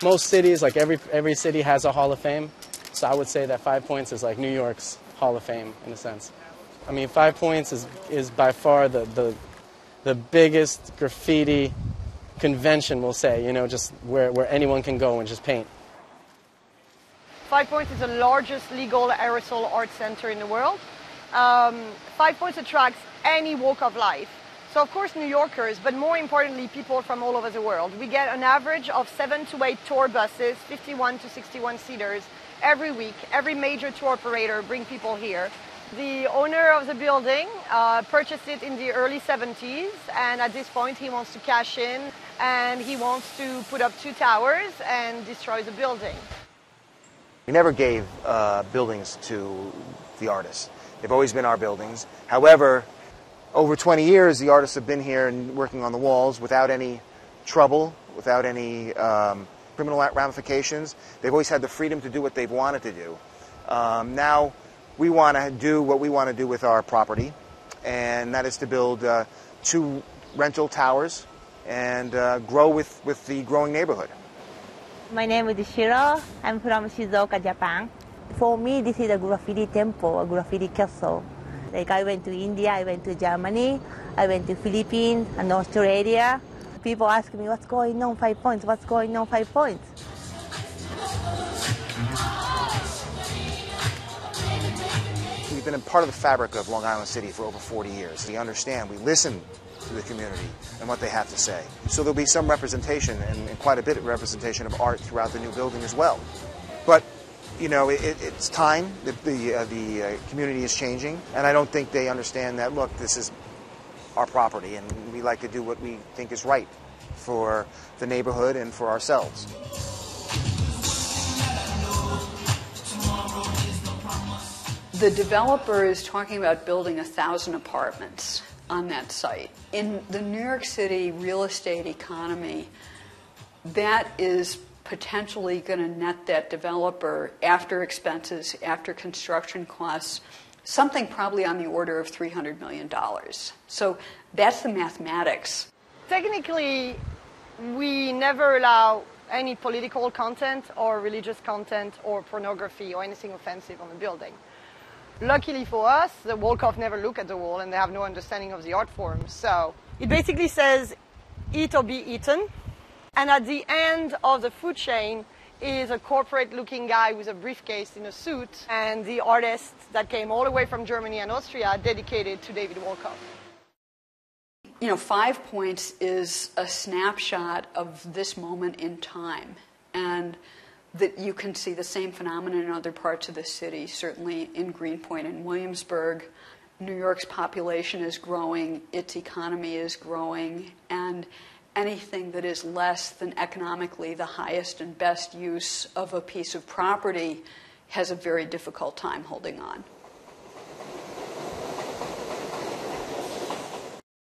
Most cities, like every city has a Hall of Fame, so I would say that 5 Pointz is like New York's Hall of Fame in a sense. I mean, 5 Pointz is by far the biggest graffiti convention, we'll say, you know, just where anyone can go and just paint. 5 Pointz is the largest legal aerosol art center in the world. 5 Pointz attracts any walk of life. So of course New Yorkers, but more importantly people from all over the world. We get an average of 7 to 8 tour buses, 51 to 61 seaters every week. Every major tour operator brings people here. The owner of the building purchased it in the early 70s, and at this point he wants to cash in and he wants to put up 2 towers and destroy the building. We never gave buildings to the artists. They've always been our buildings. However, over 20 years, the artists have been here and working on the walls without any trouble, without any criminal ramifications. They've always had the freedom to do what they've wanted to do. Now, we want to do what we want to do with our property, and that is to build 2 rental towers and grow with the growing neighborhood. My name is Shiro. I'm from Shizuoka, Japan. For me, this is a graffiti temple, a graffiti castle. Like I went to India, I went to Germany, I went to Philippines and Australia. People ask me, what's going on 5 Pointz? What's going on 5 Pointz? We've been a part of the fabric of Long Island City for over 40 years. We understand, we listen to the community and what they have to say. So there'll be some representation and quite a bit of representation of art throughout the new building as well. But you know, it's time. The community is changing, and I don't think they understand that, look, this is our property, and we like to do what we think is right for the neighborhood and for ourselves. The developer is talking about building 1,000 apartments on that site. In the New York City real estate economy, that is potentially going to net that developer, after expenses, after construction costs, something probably on the order of $300 million. So that's the mathematics. Technically, we never allow any political content or religious content or pornography or anything offensive on the building. Luckily for us, the Wolkoff never look at the wall and they have no understanding of the art form. So it basically says, eat or be eaten. And at the end of the food chain is a corporate-looking guy with a briefcase in a suit, and the artist that came all the way from Germany and Austria dedicated to David Wolkoff. You know, 5 Pointz is a snapshot of this moment in time, and that you can see the same phenomenon in other parts of the city, certainly in Greenpoint and Williamsburg. New York's population is growing, its economy is growing, and anything that is less than economically the highest and best use of a piece of property has a very difficult time holding on.